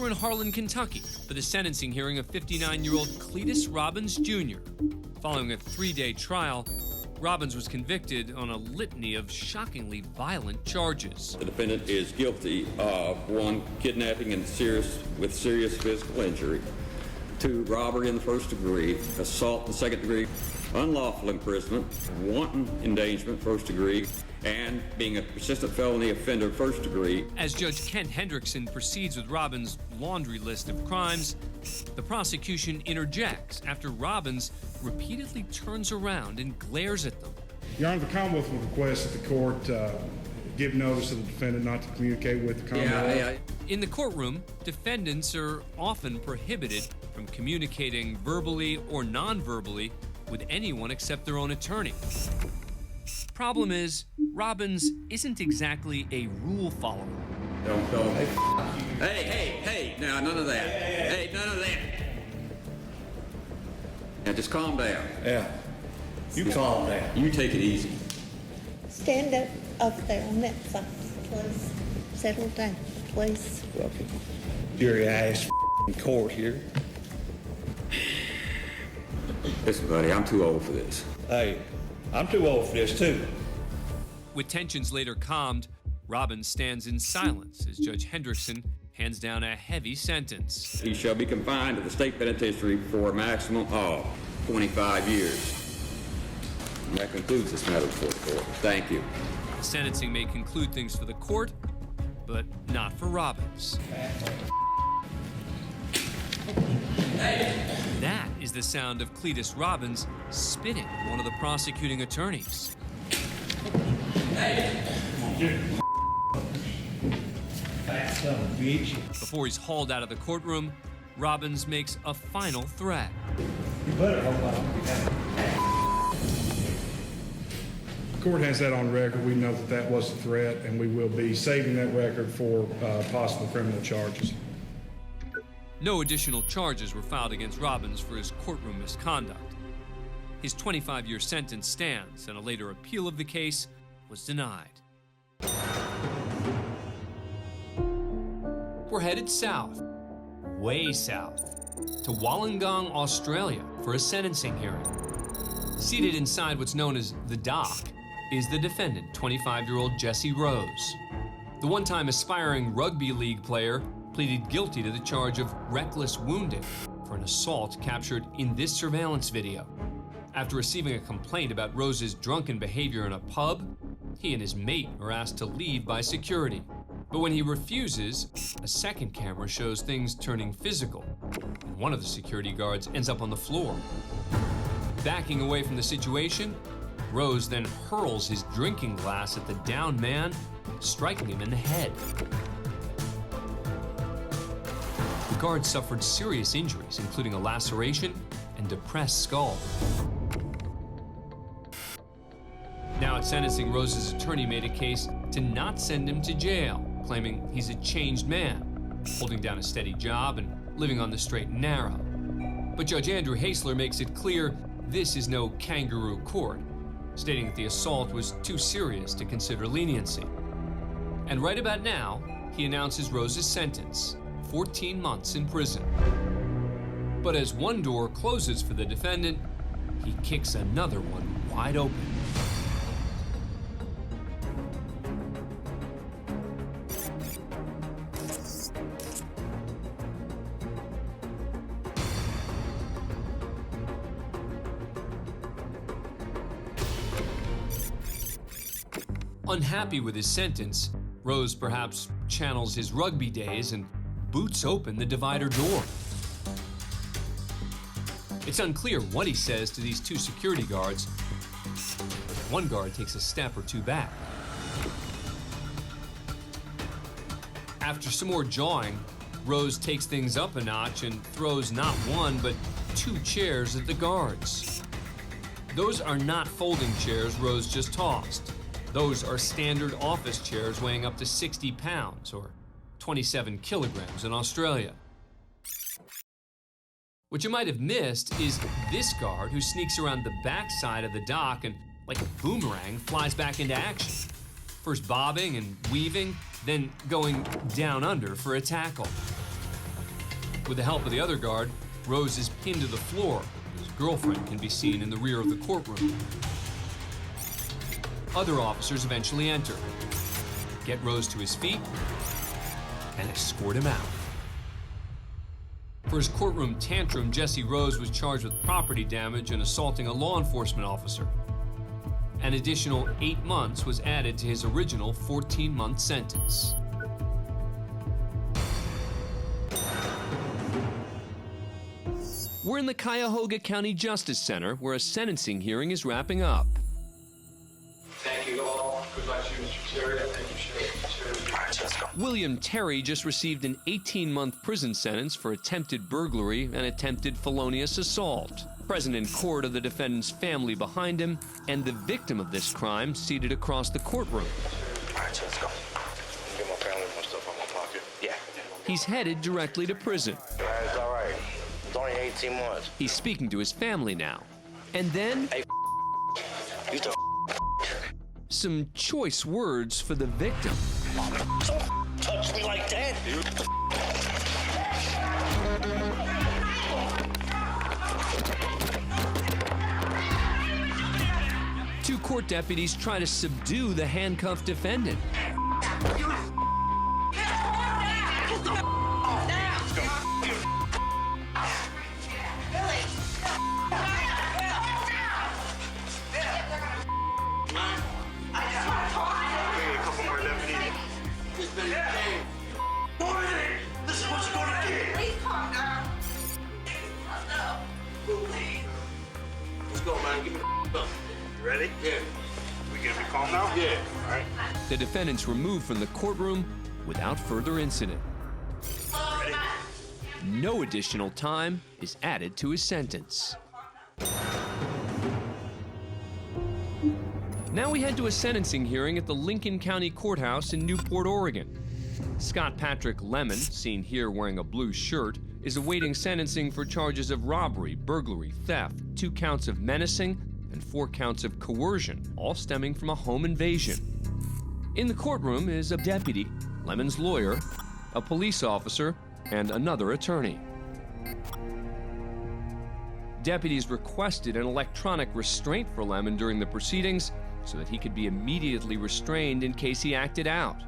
we're in Harlan, Kentucky, for the sentencing hearing of 59-year-old Cletus Robbins Jr. Following a 3-day trial, Robbins was convicted on a litany of shockingly violent charges. The defendant is guilty of 1, kidnapping and serious physical injury, 2, robbery in the first degree, assault in the second degree, unlawful imprisonment, wanton endangerment first degree, and being a persistent felony offender first degree. As Judge Kent Hendrickson proceeds with Robbins' laundry list of crimes, the prosecution interjects after Robbins repeatedly turns around and glares at them. Your Honor, the Commonwealth will request that the court give notice to the defendant not to communicate with the Commonwealth. In the courtroom, defendants are often prohibited from communicating verbally or non-verbally with anyone except their own attorney. Problem is, Robbins isn't exactly a rule follower. Don't. Hey, now none of that. Hey, none of that. Now just calm down. Yeah. You calm down. You take it easy. Stand up there on that side, please. Settle down, please. Welcome. Jury ass court here. Listen, buddy, I'm too old for this. Hey, I'm too old for this, too. With tensions later calmed, Robbins stands in silence as Judge Hendrickson hands down a heavy sentence. He shall be confined to the state penitentiary for a maximum of 25 years. And that concludes this matter before the court. Thank you. The sentencing may conclude things for the court, but not for Robbins. That is the sound of Cletus Robbins spitting one of the prosecuting attorneys. Before he's hauled out of the courtroom, Robbins makes a final threat. You better hold on. The court has that on record. We know that that was a threat, and we will be saving that record for possible criminal charges. No additional charges were filed against Robbins for his courtroom misconduct. His 25-year sentence stands, and a later appeal of the case was denied. We're headed south, way south, to Wollongong, Australia, for a sentencing hearing. Seated inside what's known as the dock is the defendant, 25-year-old Jesse Rose. The one-time aspiring rugby league player pleaded guilty to the charge of reckless wounding for an assault captured in this surveillance video. After receiving a complaint about Rose's drunken behavior in a pub, he and his mate are asked to leave by security. But when he refuses, a second camera shows things turning physical, and one of the security guards ends up on the floor. Backing away from the situation, Rose then hurls his drinking glass at the downed man, striking him in the head. The guard suffered serious injuries, including a laceration and depressed skull. Now at sentencing, Rose's attorney made a case to not send him to jail, claiming he's a changed man, holding down a steady job and living on the straight and narrow. But Judge Andrew Hasler makes it clear this is no kangaroo court, stating that the assault was too serious to consider leniency. And right about now, he announces Rose's sentence, 14 months in prison. But as one door closes for the defendant, he kicks another one wide open. Unhappy with his sentence, Rose perhaps channels his rugby days and boots open the divider door. It's unclear what he says to these two security guards. One guard takes a step or two back. After some more jawing, Rose takes things up a notch and throws not one, but 2 chairs at the guards. Those are not folding chairs Rose just tossed. Those are standard office chairs weighing up to 60 pounds, or 27 kilograms in Australia. What you might have missed is this guard who sneaks around the backside of the dock and, like a boomerang, flies back into action. First bobbing and weaving, then going down under for a tackle. With the help of the other guard, Rose is pinned to the floor. His girlfriend can be seen in the rear of the courtroom. Other officers eventually enter, get Rose to his feet, and escort him out. For his courtroom tantrum, Jesse Rose was charged with property damage and assaulting a law enforcement officer. An additional 8 months was added to his original 14-month sentence. We're in the Cuyahoga County Justice Center, where a sentencing hearing is wrapping up. Thank you all. Good luck to you, Mr. Terry. Thank you, Sheriff. All right, let's go. William Terry just received an 18-month prison sentence for attempted burglary and attempted felonious assault. Present in court are the defendant's family behind him and the victim of this crime seated across the courtroom. All right, let's go. Get my family and my stuff out of my pocket. Yeah. He's headed directly to prison. It's all right. It's only 18 months. He's speaking to his family now. And then, Hey, you the some choice words for the victim. don't touch me like that. Two court deputies try to subdue the handcuffed defendant. Ready? Yeah. We gonna be calm now? Yeah. All right. The defendant's removed from the courtroom without further incident. Ready? No additional time is added to his sentence. Now we head to a sentencing hearing at the Lincoln County Courthouse in Newport, Oregon. Scott Patrick Lemon, seen here wearing a blue shirt, is awaiting sentencing for charges of robbery, burglary, theft, 2 counts of menacing, and 4 counts of coercion, all stemming from a home invasion. In the courtroom is a deputy, Lemon's lawyer, a police officer, and another attorney. Deputies requested an electronic restraint for Lemon during the proceedings so that he could be immediately restrained in case he acted out.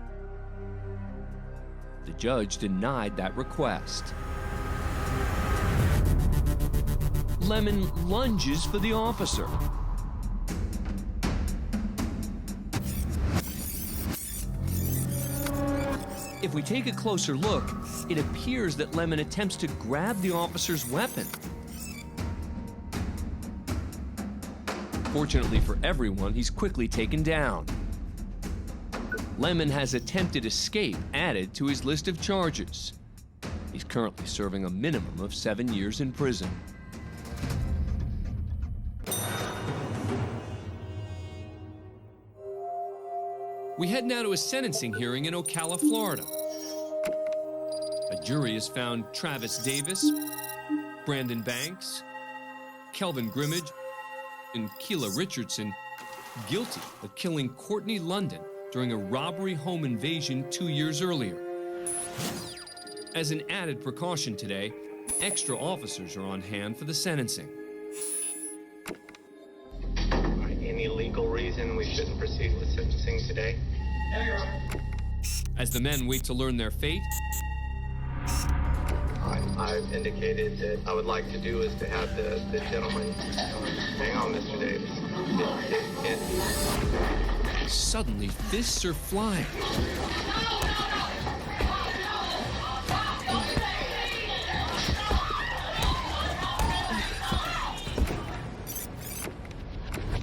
The judge denied that request. Lemon lunges for the officer. If we take a closer look, it appears that Lemon attempts to grab the officer's weapon. Fortunately for everyone, he's quickly taken down. Lemon has attempted escape added to his list of charges. He's currently serving a minimum of 7 years in prison. We head now to a sentencing hearing in Ocala, Florida. A jury has found Travis Davis, Brandon Banks, Kelvin Grimmage, and Keela Richardson guilty of killing Courtney London during a robbery home invasion 2 years earlier. As an added precaution today, extra officers are on hand for the sentencing. Any legal reason we shouldn't proceed with sentencing today? As the men wait to learn their fate, I've indicated that I would like to do is to have the gentleman, hang on, Mr. Davis. suddenly fists are flying.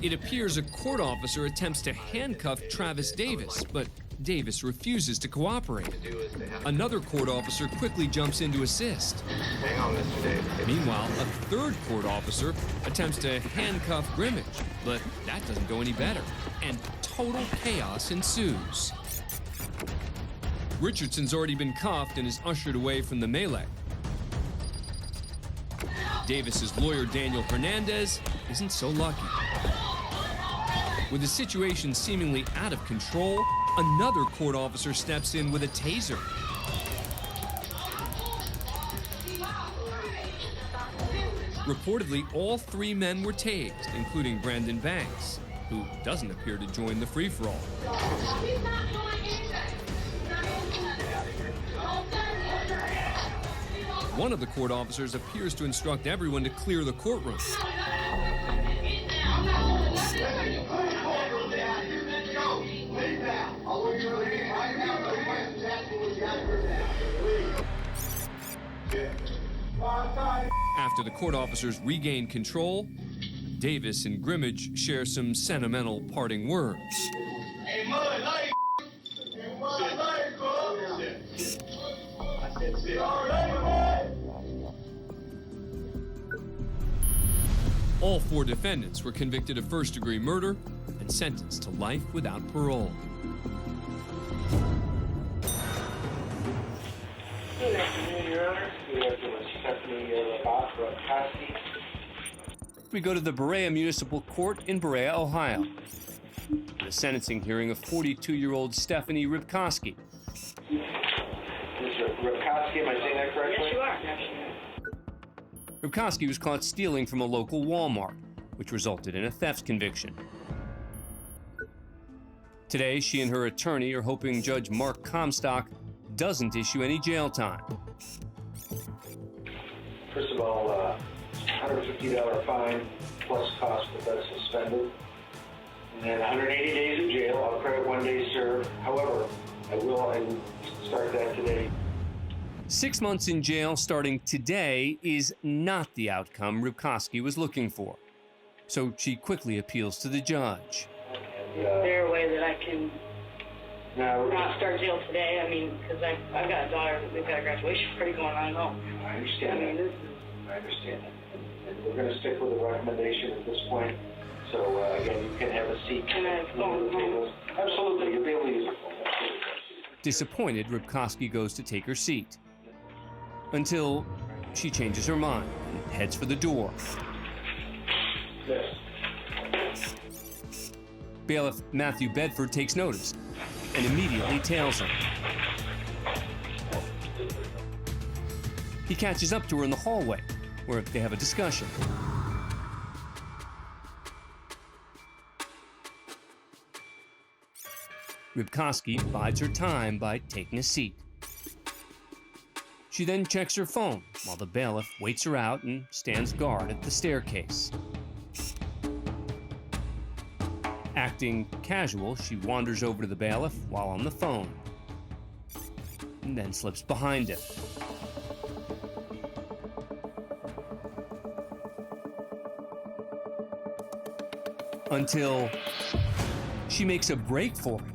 It appears a court officer attempts to handcuff Travis Davis, but Davis refuses to cooperate. Another court officer quickly jumps in to assist. Hang on, Mr. Davis. Meanwhile, a third court officer attempts to handcuff Grimmage, but that doesn't go any better, and total chaos ensues. Richardson's already been cuffed and is ushered away from the melee. Davis's lawyer, Daniel Hernandez, isn't so lucky. With the situation seemingly out of control, another court officer steps in with a taser. Reportedly, all 3 men were tased, including Brandon Banks, who doesn't appear to join the free-for-all. One of the court officers appears to instruct everyone to clear the courtroom. After the court officers regain control, Davis and Grimmage share some sentimental parting words. All 4 defendants were convicted of first-degree murder and sentenced to life without parole. Good afternoon, Your Honor. Good afternoon, Stephanie Rivkowski. We go to the Berea Municipal Court in Berea, Ohio. The sentencing hearing of 42-year-old Stephanie Rivkowski. Mr. Rivkowski, am I saying that correctly? Yes, you are. Rivkowski was caught stealing from a local Walmart, which resulted in a theft conviction. Today, she and her attorney are hoping Judge Mark Comstock doesn't issue any jail time. First of all, $150 fine plus cost if that's suspended. And then 180 days in jail. I'll credit 1 day served. However, I will start that today. 6 months in jail starting today is not the outcome Rivkowski was looking for. So she quickly appeals to the judge. Is there a way that I can not start jail today? I mean, because I've got a daughter, we've got a graduation party going on at home. I understand that. I understand that. And we're going to stick with the recommendation at this point. So, again, you can have a seat. Can I phone home? Absolutely. You'll be able to use the phone. Absolutely. Disappointed, Rivkowski goes to take her seat. Until she changes her mind and heads for the door. Yes. Bailiff Matthew Bedford takes notice and immediately tails her. He catches up to her in the hallway, where they have a discussion. Rivkowski bides her time by taking a seat. She then checks her phone while the bailiff waits her out and stands guard at the staircase. Acting casual, she wanders over to the bailiff while on the phone, and then slips behind him. Until she makes a break for it.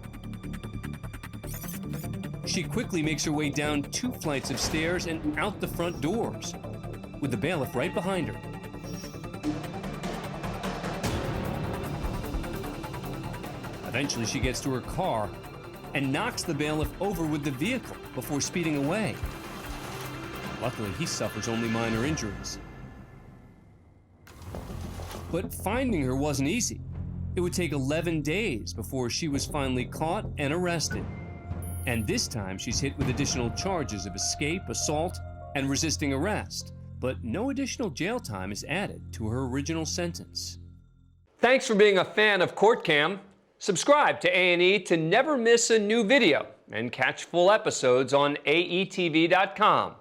She quickly makes her way down 2 flights of stairs and out the front doors, with the bailiff right behind her. Eventually, she gets to her car and knocks the bailiff over with the vehicle before speeding away. Luckily, he suffers only minor injuries. But finding her wasn't easy. It would take 11 days before she was finally caught and arrested. And this time, she's hit with additional charges of escape, assault, and resisting arrest. But no additional jail time is added to her original sentence. Thanks for being a fan of CourtCam. Subscribe to A&E to never miss a new video and catch full episodes on aetv.com.